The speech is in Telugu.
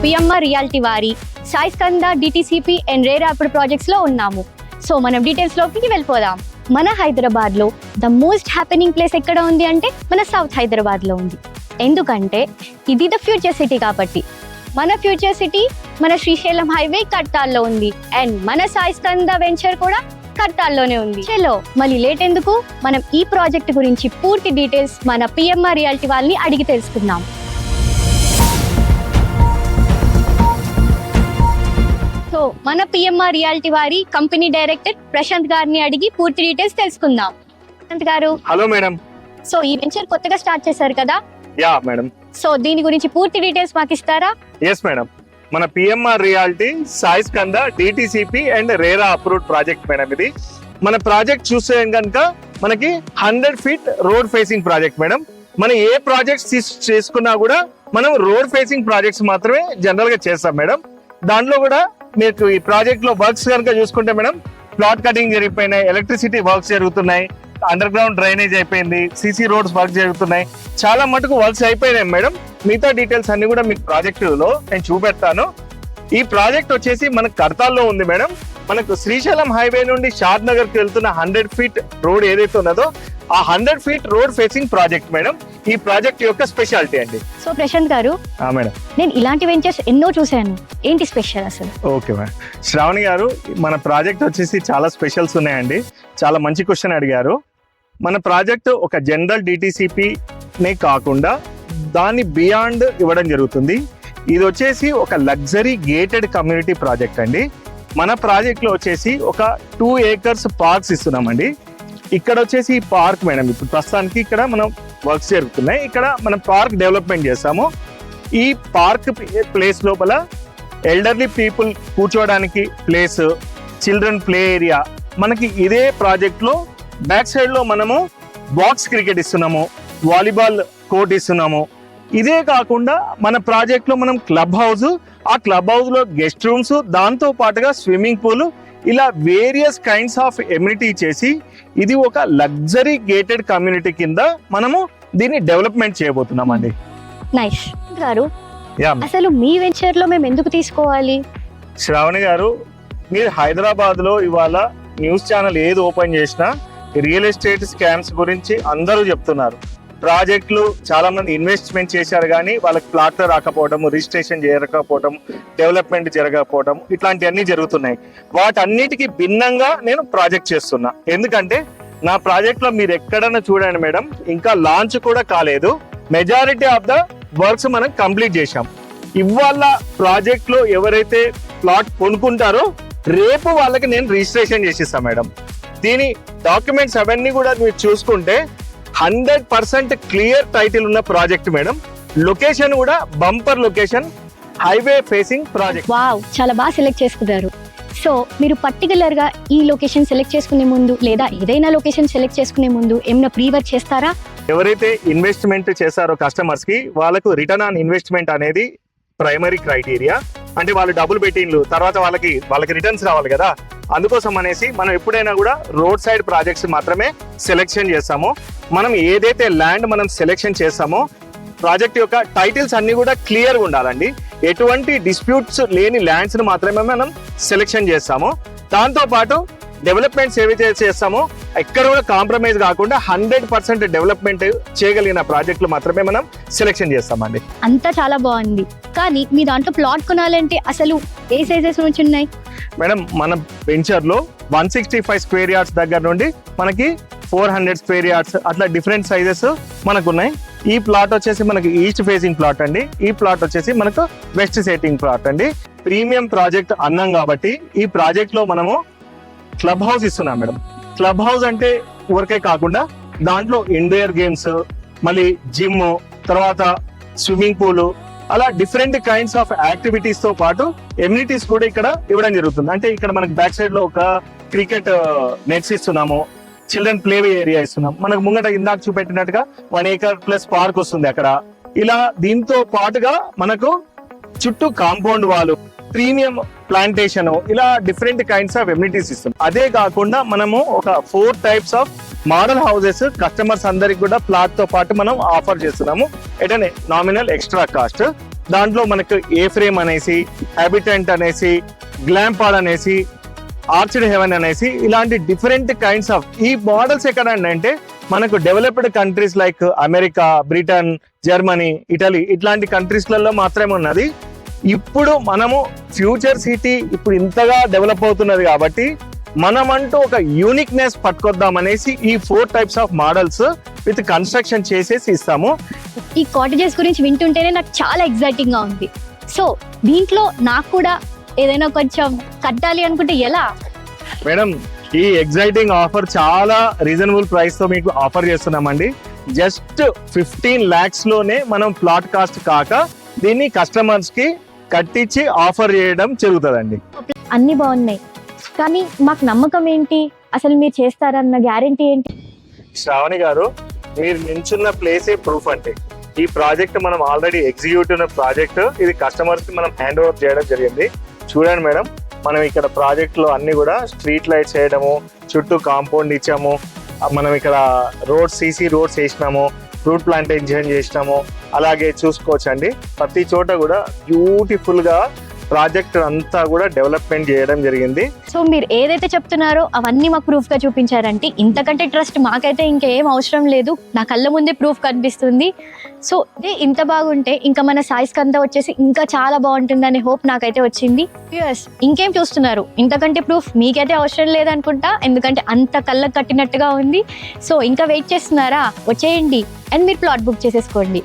పిఎంఆర్ రియాలిటీ వారి Sai Skanda DTCP and rare rapid projects లో ఉన్నాము. సో మనం డీటెయిల్స్ లోకి వెళ్ళిపోదాం. మన హైదరాబాద్ లో ద మోస్ట్ హ్యాపెనింగ్ ప్లేస్ ఎక్కడ ఉంది అంటే మన సౌత్ హైదరాబాద్ లో ఉంది. ఎందుకంటే ఇది ద ఫ్యూచర్ సిటీ కాబట్టి. మన ఫ్యూచర్ సిటీ మన శ్రీశైలం హైవే కట్టాల్లో ఉంది అండ్ మన సాయి స్కంద వెంచర్ కూడా కట్టాల్లోనే ఉంది. చలో మళ్ళీ లేట్ ఎందుకు, మనం ఈ ప్రాజెక్ట్ గురించి పూర్తి డీటెయిల్స్ మన పిఎంఆర్ రియాలిటీ వాళ్ళని అడిగి తెలుసుకుందాం. సో మన పిఎంఆర్ రియాలిటీ వారి కంపెనీ డైరెక్టర్ ప్రశాంత్ గారిని అడిగి పూర్తి డీటెయిల్స్ తెలుసుకుందాం. ప్రశాంత్ గారు, హలో మేడం. సో ఈ వెంచర్ కొత్తగా స్టార్ట్ చేశారు కదా? Yeah madam. సో దీని గురించి పూర్తి డీటెయిల్స్ మాకు ఇస్తారా? Yes madam. మన PMR reality Sai Skanda DTCP and RERA approved project madam. ఇది మన ప్రాజెక్ట్ చూస్తే కనుక మనకి 100 feet road facing project madam. మనం ఏ ప్రాజెక్ట్స్ చేసుకున్నా కూడా మనం రోడ్ ఫేసింగ్ ప్రాజెక్ట్స్ మాత్రమే జనరల్ గా చేస్తాం మేడం. దాంట్లో కూడా మీకు ఈ ప్రాజెక్ట్ లో వర్క్స్ కనుక చూసుకుంటే మేడం, ప్లాట్ కటింగ్ జరిగిపోయినాయి, ఎలక్ట్రిసిటీ వర్క్స్ జరుగుతున్నాయి, అండర్ గ్రౌండ్ డ్రైనేజ్ అయిపోయింది, సిసి రోడ్స్ వర్క్ జరుగుతున్నాయి, చాలా మటుకు వర్క్స్ అయిపోయినాయి మేడం. మిగతా డీటెయిల్స్ అన్ని కూడా మీకు ప్రాజెక్ట్ లో నేను చూపెడతాను. ఈ ప్రాజెక్ట్ వచ్చేసి మనకు కర్తాల్లో ఉంది మేడం. మనకు శ్రీశైలం హైవే నుండి షాద్ నగర్ కి వెళ్తున్న 100 feet రోడ్ ఏదైతే ఉన్నదో ఆ 100 feet road facing project madam. ఈ ప్రాజెక్ట్ యొక్క స్పెషాలిటీ అండి. సో ప్రశాంత్ గారు, మేడం, నేను ఇలాంటి వెంచర్స్ ఎన్నో చూశాను, ఏంటి స్పెషల్ అసలు? Okay madam. శ్రావణి గారు, మన ప్రాజెక్ట్ వచ్చేసి చాలా స్పెషల్స్ ఉన్నాయండి. చాలా మంచి క్వశ్చన్ అడిగారు. మన ప్రాజెక్ట్ ఒక జనరల్ డిటిసిపినే కాకుండా దాన్ని బియాండ్ ఇవ్వడం జరుగుతుంది. ఇది వచ్చేసి ఒక లగ్జరీ గేటెడ్ కమ్యూనిటీ ప్రాజెక్ట్ అండి. మన ప్రాజెక్ట్ లో వచ్చేసి ఒక 2 acres పార్క్స్ ఇస్తున్నామండి. ఇక్కడ వచ్చేసి పార్క్ మేడం, ఇప్పుడు ప్రస్తుతానికి ఇక్కడ మనం వర్క్స్ జరుగుతున్నాయి. ఇక్కడ మనం పార్క్ డెవలప్మెంట్ చేస్తాము. ఈ పార్క్ ప్లేస్ లోపల ఎల్డర్లీ పీపుల్ కూర్చోవడానికి ప్లేస్, చిల్డ్రన్ ప్లే ఏరియా, మనకి ఇదే ప్రాజెక్ట్ లో బ్యాక్ సైడ్ లో మనము బాక్స్ క్రికెట్ ఇస్తున్నాము, వాలీబాల్ కోర్ట్ ఇస్తున్నాము. ఇదే కాకుండా మన ప్రాజెక్ట్ లో మనం క్లబ్ హౌస్, ఆ క్లబ్ హౌస్ లో గెస్ట్ రూమ్స్, దాంతో పాటుగా స్విమ్మింగ్ పూల్, ఇలా వేరియస్ కైండ్స్ ఆఫ్ ఎమ్యూనిటీ చేసి ఇది ఒక లగ్జరీ గేటెడ్ కమ్యూనిటీ కింద మనము దీన్ని డెవలప్మెంట్ చేయబోతున్నామండి. నైస్ గారు, అసలు మీ వెంచర్ లో మేము ఎందుకు తీసుకోవాలి? శ్రావణి గారు, మీరు హైదరాబాద్ లో ఇవాళ న్యూస్ ఛానల్ ఏది ఓపెన్ చేసినా రియల్ ఎస్టేట్ స్కామ్స్ గురించి అందరూ చెప్తున్నారు. ప్రాజెక్టులు చాలా మంది ఇన్వెస్ట్మెంట్ చేశారు కానీ వాళ్ళకి ప్లాట్లు రాకపోవడం, రిజిస్ట్రేషన్ జరగకపోవడం, డెవలప్మెంట్ జరగకపోవడం, ఇట్లాంటివన్నీ జరుగుతున్నాయి. వాటన్నిటికీ భిన్నంగా నేను ప్రాజెక్ట్ చేస్తున్నా. ఎందుకంటే నా ప్రాజెక్ట్ లో మీరు ఎక్కడన్నా చూడండి మేడం, ఇంకా లాంచ్ కూడా కాలేదు. మెజారిటీ ఆఫ్ ద వర్క్స్ మనం కంప్లీట్ చేశాం. ఇవాళ ప్రాజెక్ట్ లో ఎవరైతే ప్లాట్ కొనుక్కుంటారో రేపు వాళ్ళకి నేను రిజిస్ట్రేషన్ చేసిస్తాను మేడం. దీని డాక్యుమెంట్స్ అవన్నీ కూడా మీరు చూసుకుంటే 100% క్లియర్ టైటిల్ ఉన్న ప్రాజెక్ట్ మేడం. లొకేషన్ కూడా bumper location, highway facing project. Wow, చాలా బాగా సెలెక్ట్ చేసుకున్నారు. సో మీరు పర్టికులర్ గా ఈ లొకేషన్ సెలెక్ట్ చేసుకునే ముందు లేదా ఏదైనా లొకేషన్ సెలెక్ట్ చేసుకునే ముందు ఏమైనా ప్రీ వర్క్ చేస్తారా? ఎవరైతే ఇన్వెస్ట్మెంట్ చేశారో కస్టమర్స్ కి వాళ్ళకు రిటర్న్ ఆన్ ఇన్వెస్ట్మెంట్ అనేది ప్రైమరీ క్రైటీరియా. అంటే వాళ్ళు డబ్బులు పెట్టిండ్రు, తర్వాత వాళ్ళకి రిటర్న్స్ రావాలి కదా. అందుకోసం అనేసి మనం ఎప్పుడైనా కూడా రోడ్ సైడ్ ప్రాజెక్ట్స్ మాత్రమే సెలెక్షన్ చేస్తాము. మనం ఏదైతే ల్యాండ్ మనం సెలెక్షన్ చేస్తామో ప్రాజెక్ట్ యొక్క టైటిల్స్ అన్ని కూడా క్లియర్గా ఉండాలండి. ఎటువంటి డిస్ప్యూట్స్ లేని ల్యాండ్స్ ను మాత్రమే మనం సెలెక్షన్ చేస్తాము. దాంతో పాటు డెవలప్మెంట్స్ ఏవైతే చేస్తామో ఎక్కడ కూడా కాంప్రమైజ్ కాకుండా 100% డెవలప్మెంట్ చేయగలిగిన ప్రాజెక్టులు మాత్రమే మనం సెలెక్షన్ చేస్తామండి. అంతా చాలా బాగుంది, కానీ మీ దాంట్లో ప్లాట్ కొనాలంటే అసలు ఏ సైజెస్ నుంచి ఉన్నాయి మేడం? మన వెంచర్ లో 165 square yards దగ్గర నుండి మనకి 400 square yards అట్లా డిఫరెంట్ సైజెస్ మనకు ఉన్నాయి. ఈ ప్లాట్ వచ్చేసి మనకి ఈస్ట్ ఫేసింగ్ ప్లాట్ అండి. ఈ ప్లాట్ వచ్చేసి మనకు వెస్ట్ సెట్టింగ్ ప్లాట్ అండి. ప్రీమియం ప్రాజెక్ట్ అన్నాం కాబట్టి ఈ ప్రాజెక్ట్ లో మనము క్లబ్ హౌస్ ఇస్తున్నాం మేడం. క్లబ్ హౌస్ అంటే ఊరికే కాకుండా దాంట్లో ఇండోర్ గేమ్స్, మళ్ళీ జిమ్, తర్వాత స్విమ్మింగ్ పూల్, అలా డిఫరెంట్ కైండ్స్ ఆఫ్ యాక్టివిటీస్ తో పాటు ఎమ్యూనిటీస్ కూడా ఇక్కడ ఇవ్వడం జరుగుతుంది. అంటే ఇక్కడ మనకి బ్యాక్ సైడ్ లో ఒక క్రికెట్ నెట్స్ ఇస్తున్నాము, చిల్డ్రన్ ప్లే ఏరియా ఇస్తున్నాం. మనకు ముంగట ఇందాక చూపెట్టినట్టుగా 1 acre ప్లస్ పార్క్ వస్తుంది అక్కడ. ఇలా దీంతో పాటుగా మనకు చుట్టూ కాంపౌండ్ వాల్, ప్రీమియం ప్లాంటేషన్, ఇలా డిఫరెంట్ కైండ్స్ ఆఫ్ ఎమ్యూనిటీస్ ఇస్తున్నాం. అదే కాకుండా మనము ఒక 4 types of model houses customers అందరికి కూడా ప్లాట్ తో పాటు మనం ఆఫర్ చేస్తున్నాము at an nominal extra cost. దాంట్లో మనకు ఏ ఫ్రేమ్ అనేసి, హ్యాబిటెంట్ అనేసి, గ్లాంపాడ్ అనేసి, ఆర్చిడ్ హెవెన్ అనేసి ఇలాంటి డిఫరెంట్ కైండ్స్ ఆఫ్ ఈ మోడల్స్ ఎక్కడ అంటే మనకు developed countries like America, Britain, Germany, Italy ఇట్లాంటి కంట్రీస్లలో మాత్రమే ఉన్నది. ఇప్పుడు మనము ఫ్యూచర్ సిటీ ఇప్పుడు ఇంతగా డెవలప్ అవుతున్నది కాబట్టి మనమంటూ ఒక యూనిక్నెస్ పట్టుకొద్దామనేసి ఈ 4 types of models with construction చేసేసి ఇస్తాము. ఈ కాటేజెస్ గురించి వింటుంటేనే నాకు చాలా ఎగ్జైటింగ్ గా ఉంది. సో దీంట్లో నాకు కూడా ఏదైనా కొంచెం కట్టాలి అనుకుంటే ఎలా? మేడం, ఈ ఎగ్జైటింగ్ ఆఫర్ చాలా రీజనబుల్ ప్రైస్ తో మీకు ఆఫర్ చేస్తున్నామండి. జస్ట్ 15 lakhs లోనే మనం ప్లాట్ కాస్ట్ కాక దీన్ని కస్టమర్స్ కి కట్టించి ఆఫర్ చేయడం జరుగుతుందండి. అన్ని బాగున్నాయి, కానీ మాకు నమ్మకం ఏంటి? అసలు మీరు చేస్తారన్న గ్యారెంటీ ఏంటి? శ్రావణి గారు, మీరు నించున్న ప్లేసే ప్రూఫ్ అంటే ఈ ప్రాజెక్ట్ మనం ఆల్రెడీ ఎగ్జిక్యూట్ ఉన్న ప్రాజెక్ట్. ఇది కస్టమర్స్ కి మనం హ్యాండ్ ఓవర్ చేయడం జరిగింది. చూడండి మేడం, మనం ఇక్కడ ప్రాజెక్ట్ లో అన్ని కూడా స్ట్రీట్ లైట్స్ వేయడము, చుట్టూ కాంపౌండ్ ఇచ్చాము, మనం ఇక్కడ రోడ్స్, సీసీ రోడ్స్ వేసినాము, ఫ్రూట్ ప్లాంటేషన్ చేసినాము. అలాగే చూసుకోవచ్చండి, ప్రతి చోట కూడా బ్యూటిఫుల్ గా ప్రాజెక్ట్ అంతా కూడా డెవలప్మెంట్ చేయడం జరిగింది. సో మీరు ఏదైతే చెప్తున్నారో అవన్నీ మాకు ప్రూఫ్ గా చూపించారంటే ఇంతకంటే ట్రస్ట్ మాకైతే ఇంకేం అవసరం లేదు. నా కళ్ళ ముందే ప్రూఫ్ కనిపిస్తుంది. సో ఇదే ఇంత బాగుంటే ఇంకా మన సాయి స్కంద వచ్చేసి ఇంకా చాలా బాగుంటుందనే హోప్ నాకైతే వచ్చింది. వ్యూయర్స్, ఇంకేం చూస్తున్నారు? ఇంతకంటే ప్రూఫ్ మీకైతే అవసరం లేదనుకుంటా, ఎందుకంటే అంత కళ్ళకు కట్టినట్టుగా ఉంది. సో ఇంకా వెయిట్ చేస్తున్నారా? వచ్చేయండి అండ్ మీరు ప్లాట్ బుక్ చేసేసుకోండి.